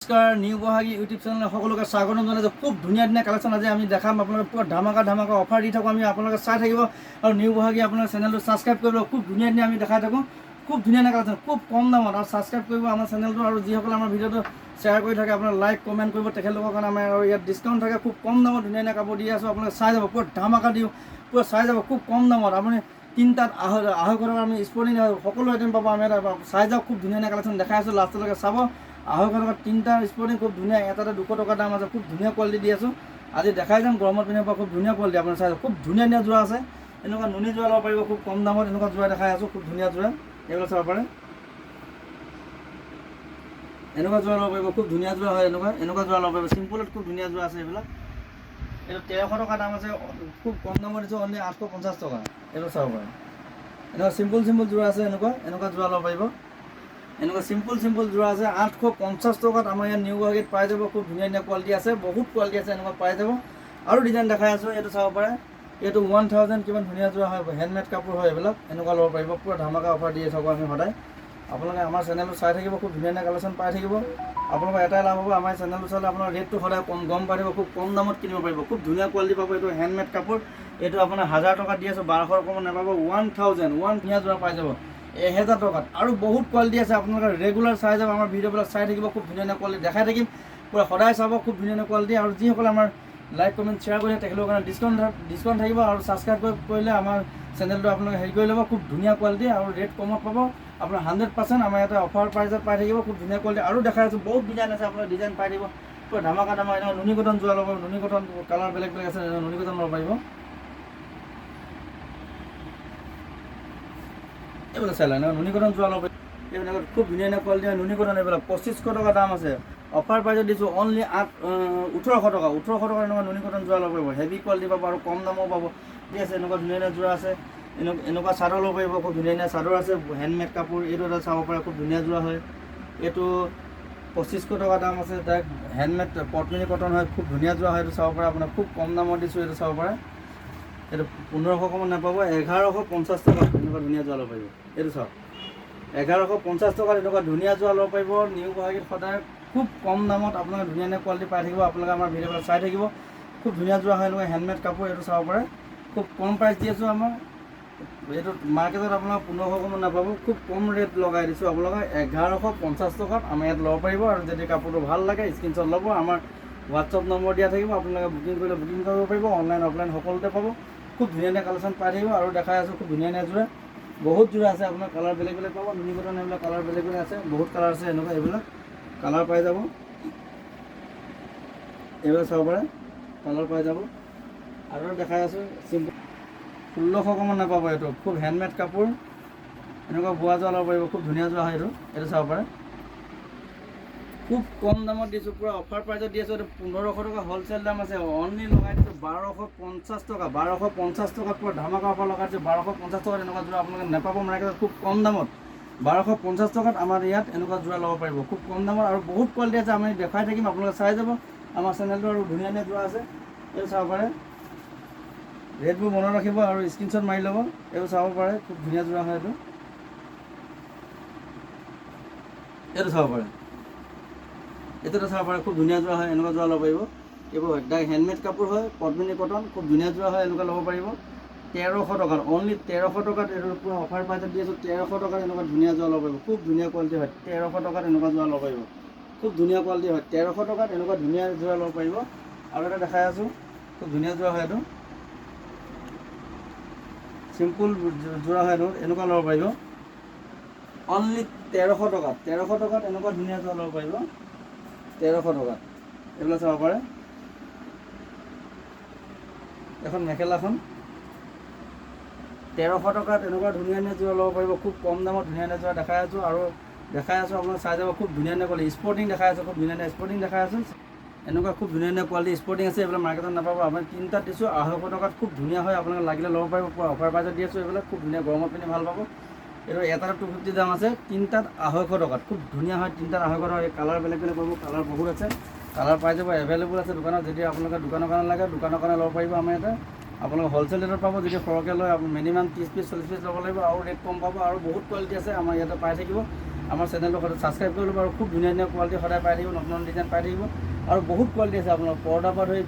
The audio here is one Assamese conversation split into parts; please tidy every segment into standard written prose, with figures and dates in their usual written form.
নমস্কাৰ নিউ বহাগী ইউটিউব চেনেল সকলোকে স্বাগতম জনাইছোঁ। খুব ধুনীয়া ধুনীয়া কালেকশ্যন আজি আমি দেখাম আপোনালোকে পুৰা ধামাকা অফাৰ দি থাকোঁ। আমি আপোনালোকে চাই থাকিব আৰু নিউ বহাগী আপোনাৰ চেনেলটো ছাবস্ক্ৰাইব কৰিব। খুব ধুনীয়া আমি দেখাই থাকোঁ, খুব ধুনীয়া কালেকশ্যন, খুব কম দামত। আৰু ছাবস্ক্ৰাইব কৰিব আমাৰ চেনেলটো, আৰু যিসকলে আমাৰ ভিডিঅ'টো শ্বেয়াৰ কৰি থাকে আপোনাৰ লাইক কমেণ্ট কৰিব, তেখেতলোকৰ কাৰণে আমাৰ আৰু ইয়াত ডিছকাউণ্ট থাকে। খুব কম দামত ধুনীয়া কাপোৰ দি আছোঁ, আপোনালোকে চাই যাব, পুৰা ধামাকা দিওঁ, পুৰা চাই যাব, খুব কম দামত। আপুনি তিনিটাত আঢ়ৈশ টকা আমি স্পৰ্টিং সকলো আইটেম পাব। আমি এটা চাই যাওক, খুব ধুনীয়া কালেকশ্যন দেখাই আছোঁ, লাষ্টলৈকে চাব। 250 টকা তিনিটা স্পৰ্টিং, খুব ধুনীয়া, এটাতে 200 টকা দাম আছে। খুব ধুনীয়া কোৱালিটি দি আছোঁ, আজি দেখাই যাম। গৰমত পিন্ধিব পৰা খুব ধুনীয়া কোৱালিটি, আপোনাৰ চাই খুব ধুনীয়া যোৰা আছে। এনেকুৱা নুনি যোৰা ল'ব পাৰিব খুব কম দামত। এনেকুৱা যোৰা দেখাই আছোঁ, খুব ধুনীয়া যোৰা, এইবিলাক চাব পাৰে। এনেকুৱা যোৰা ল'ব পাৰিব, খুব ধুনীয়া যোৰা হয়। এনেকুৱা যোৰা ল'ব পাৰিব, চিম্পলত খুব ধুনীয়া যোৰা আছে এইবিলাক। এইটো 1300 টকা দাম আছে, খুব কম দামত দিছোঁ, অনলি 850 টকা। এইটো চাব পাৰে। এনেকুৱা চিম্পল যোৰা আছে, এনেকুৱা যোৰা ল'ব পাৰিব। এনেকুৱা চিম্পল যোৰা আছে 850 টকাত আমাৰ ইয়াত নিউ বহাগীত পাই যাব। খুব ধুনীয়া কোৱালিটি আছে, বহুত কোৱালিটি আছে, এনেকুৱা পাই যাব। আৰু ডিজাইন দেখাই আছোঁ, এইটো চাব পাৰে। এইটো 1000 কিমান ধুনীয়া যোৰা হয়, হেণ্ডমেড কাপোৰ হয় এইবিলাক। এনেকুৱা ল'ব পাৰিব, পুৰা ধামাকা অফাৰ দি থাকোঁ আমি সদায়। আপোনালোকে আমাৰ চেনেলটো চাই থাকিব, খুব ধুনীয়া কালেকশ্যন পাই থাকিব। আপোনালোকৰ এটাই লাভ হ'ব, আমাৰ চেনেলটো চালে আপোনাৰ ৰেটটো সদায় গম পাই থাকিব, খুব কম দামত কিনিব পাৰিব। খুব ধুনীয়া কোৱালিটি পাব। এইটো হেণ্ডমেড কাপোৰ, এইটো আপোনাৰ 1000 টকা দি আছোঁ, 1200 কম নাপাব। 1000 ধুনীয়া যোৰা পাই যাব 1000 টকাত। আৰু বহুত কোৱালিটি আছে, আপোনালোকে ৰেগুলাৰ চাই যাব, আমাৰ ভিডিঅ'বিলাক চাই থাকিব, খুব ধুনীয়া কোৱালিটি দেখাই থাকিম, পুৰা সদায় চাব, খুব ধুনীয়া কোৱালিটি। আৰু যিসকলে আমাৰ লাইক কমেণ্ট শ্বেয়াৰ কৰি তেখেতৰ কাৰণে ডিছকাউণ্ট থাকিব। আৰু ছাবস্ক্ৰাইব কৰিলে আমাৰ চেনেলটো আপোনালোকে হেৰি কৰি ল'ব, খুব ধুনীয়া কোৱালিটি আৰু ৰেট কমত পাব। আপোনাৰ 100% আমাৰ ইয়াতে অফাৰ প্ৰাইজত পাই থাকিব, খুব ধুনীয়া কোৱালিটি। আৰু দেখাই আছোঁ, বহুত ডিজাইন আছে, আপোনাৰ ডিজাইন পাই থাকিব, পুৰা ধামাকা এনেকুৱা নুনি কটন যোৰা ল'ব। নুনি কটন কালাৰ বেলেগ আছে, নুনি কটন ল'ব পাৰিব। এইবিলাক চাই লয়, নুনি কটন যোৰা ল'ব। এইবিলাকত খুব ধুনীয়া কোৱালিটি হয়, নুনি কটন। এইবিলাক 2500 টকা দাম আছে, অফাৰ প্ৰাইজত দিছোঁ অনলি 1800 টকা। 1800 টকা এনেকুৱা নুনি কটন যোৰা ল'ব পাৰিব, হেভি কোৱালিটি পাব আৰু কম দামো পাব। ঠিক আছে, এনেকুৱা ধুনীয়া যোৰা আছে। এনেকুৱা চাদৰ ল'ব পাৰিব, খুব ধুনীয়া চাদৰ আছে, হেণ্ডমেড কাপোৰ। এইটো এটা চাব পাৰে, খুব ধুনীয়া যোৰা হয়। এইটো 2500 টকা দাম আছে, ডাইৰেক্ট হেণ্ডমেড পটমিনী কটন হয়, খুব ধুনীয়া যোৰা হয়। এইটো চাব পাৰে, আপোনাক খুব কম দামত দিছোঁ, এইটো চাব পাৰে। এইটো 1500 কমত নাপাব, 1150 টকা এনেকুৱা ধুনীয়া যোৰা ল'ব পাৰিব। এইটো চাওক, 1150 টকাত এনেকুৱা ধুনীয়া যোৰা ল'ব পাৰিব। নিউ বহাগীত সদায় খুব কম দামত আপোনালোকে ধুনীয়া কোৱালিটি পাই থাকিব। আপোনালোকে আমাৰ ভিডিঅ'বিলাক চাই থাকিব, খুব ধুনীয়া যোৰা হয়, এনেকুৱা হেণ্ডমেড কাপোৰ। এইটো চাব পাৰে, খুব কম প্ৰাইচ দি আছোঁ। আমাৰ এইটো মাৰ্কেটত আপোনালোকে 1500 কমত নাপাব, খুব কম ৰেট লগাই দিছোঁ। আপোনালোকে 1150 টকাত আমাৰ ইয়াত ল'ব পাৰিব। আৰু যদি কাপোৰটো ভাল লাগে স্ক্ৰীনশ্বট ল'ব, আমাৰ হোৱাটছআপ নম্বৰ দিয়া থাকিব, আপোনালোকে বুকিং কৰিলে বুকিং কৰিব পাৰিব। অনলাইন অফলাইন সকলোতে পাব, খুব ধুনীয়া কালেকশ্যন পাই থাকিব। আৰু দেখাই আছোঁ, খুব ধুনীয়া যোৰা, বহুত যোৰা আছে, আপোনাৰ কালাৰ বেলেগ পাব। নুনি কটন এইবিলাক কালাৰ বেলেগ আছে, বহুত কালাৰ আছে। এনেকুৱা এইবিলাক কালাৰ পাই যাব, এইবিলাক চাব পাৰে, কালাৰ পাই যাব। আৰু দেখাই আছোঁ চিম্পল 1600 কমত নাপাব। এইটো খুব হেণ্ডমেড কাপোৰ, এনেকুৱা বোৱা যোৰা ল'ব পাৰিব, খুব ধুনীয়া যোৰা হয়। এইটো চাব পাৰে, খুব কম দামত দিছোঁ, পূৰা অফাৰ প্ৰাইজত দি আছোঁ। এইটো 1500 টকা হ'লচেল দাম আছে, অনলি লগাই দিছোঁ 1250 টকা। 1250 টকাত পুৰা ধামাকা অফাৰ লগাই দিছোঁ। 1250 টকাত এনেকুৱা যোৰা আপোনালোকে নাপাব মাৰ্কেটত, খুব কম দামত। 1250 টকাত আমাৰ ইয়াত এনেকুৱা যোৰা ল'ব পাৰিব, খুব কম দামত। আৰু বহুত কোৱালিটি আছে, আমি দেখাই থাকিম, আপোনালোকে চাই যাব আমাৰ চেনেলটো। আৰু ধুনীয়া যোৰা আছে, এইটো চাব পাৰে। ৰেটবোৰ মনত ৰাখিব আৰু স্ক্ৰীনশ্বট মাৰি ল'ব, এইবোৰ চাব পাৰে, খুব ধুনীয়া যোৰা হয়। এইটো চাব পাৰে, এইটো চাব পাৰে, খুব ধুনীয়া যোৰা হয়। এনেকুৱা যোৰা ল'ব পাৰিব। এইবোৰ ডাইৰেক্ট হেণ্ডমেড কাপোৰ হয়, পদ্মিনী কটন, খুব ধুনীয়া যোৰা হয়। এনেকুৱা ল'ব পাৰিব 1300 টকাত, অনলি 1300 টকাত। এইটো পুৰা অফাৰ প্ৰাইজত দি আছোঁ 1300 টকাত। এনেকুৱা ধুনীয়া যোৰা ল'ব পাৰিব, খুব ধুনীয়া কোৱালিটি হয়। 1300 টকাত এনেকুৱা যোৰা ল'ব পাৰিব, খুব ধুনীয়া কোৱালিটি হয়। 1300 টকাত এনেকুৱা ধুনীয়া যোৰা ল'ব পাৰিব। আৰু এটা দেখাই আছোঁ, খুব ধুনীয়া যোৰা হয়। এইটো চিম্পুল যোৰা হয়, এনেকুৱা ল'ব পাৰিব অনলি 1300 টকাত। 1300 টকাত এনেকুৱা ধুনীয়া যোৰা ল'ব পাৰিব, 1300 টকাত। এইবিলাক চাব পাৰে, এখন মেখেলাখন 1300 টকাত এনেকুৱা ধুনীয়া যোৰা ল'ব পাৰিব, খুব কম দামত ধুনীয়া যোৰা দেখাই আছোঁ। আৰু দেখাই আছোঁ, আপোনালোকে চাই যাব, খুব ধুনীয়া কোৱালিটি। স্পৰ্টিং দেখাই আছোঁ, খুব ধুনীয়া স্পৰ্টিং দেখাই আছোঁ। এনেকুৱা খুব ধুনীয়া কোৱালিটি স্পৰ্টিং আছে, এইবিলাক মাৰ্কেটত নাপাব। আপুনি তিনিটাত দিছোঁ 250 টকাত, খুব ধুনীয়া হয়। আপোনালোকে লাগিলে ল'ব পাৰিব, পুৰা অফাৰ প্ৰাইজত দি আছোঁ। এইবিলাক খুব ধুনীয়া, গৰমত পিন্ধি ভাল পাব। এইটো এটাত 250 দাম আছে, তিনিটাত 250 টকাত, খুব ধুনীয়া হয়। তিনিটাত 250 টকা। এই কালাৰ বেলেগ পাব, কালাৰ বহুত আছে, কালাৰ পাই যাব, এভেইলেবল আছে দোকানত। যদি আপোনালোকে দোকানৰ কাৰণে লাগে, দোকানৰ কাৰণে ল'ব পাৰিব আমাৰ ইয়াতে। আপোনালোকে হ'লচেল ৰেটত পাব। যদি সৰহকৈ লয়, আপুনি মিনিমাম 30 পিচ 40 পিচ ল'ব লাগিব, আৰু ৰেট কম পাব। আৰু বহুত কোৱালিটি আছে আমাৰ ইয়াতে পাই থাকিব। আমাৰ চেনেলটো সদায় ছাবস্ক্ৰাইব কৰি ল'ব আৰু খুব ধুনীয়া ধুনীয়া কোৱালিটি সদায় পাই থাকিব, নতুন নতুন ডিজাইন পাই থাকিব আৰু বহুত কোৱালিটি আছে আপোনাৰ পৰ্দাৰ পৰা ধৰি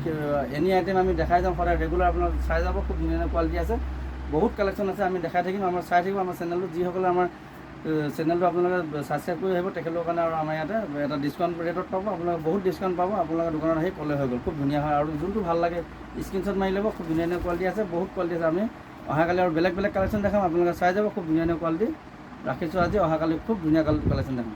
এনি আইটেম আমি দেখাই যাম সদায় ৰেগুলাৰ আপোনাক চাই যাব, খুব ধুনীয়া ধুনীয়া কোৱালিটি আছে, বহুত কালেকশ্যন আছে, আমি দেখাই থাকিম, আমাৰ চাই থাকিব আমাৰ চেনেলটো। যিসকলে আমাৰ চেনেলটো আপোনালোকে ছাবস্ক্ৰাইব কৰি আহিব তেখেতৰ কাৰণে আৰু আমাৰ ইয়াতে এটা ডিছকাউণ্ট ৰেটত পাব, আপোনালোকে বহুত ডিছকাউণ্ট পাব, আপোনালোকে দোকানত আহি ক'লে হৈ গ'ল, খুব ধুনীয়া হয় আৰু যোনটো ভাল লাগে স্ক্ৰীনশ্বট মাৰি ল'ব, খুব ধুনীয়া ধুনীয়া কোৱালিটি আছে, বহুত কোৱালিটি আছে। আমি অহাকালি আৰু বেলেগ বেলেগ কালেকশ্যন দেখাম, আপোনালোকে চাই যাব, খুব ধুনীয়া ধুনীয়া কোৱালিটি ৰাখিছোঁ আজি, অহাকালি খুব ধুনীয়া কালেকশ্যন দেখাম।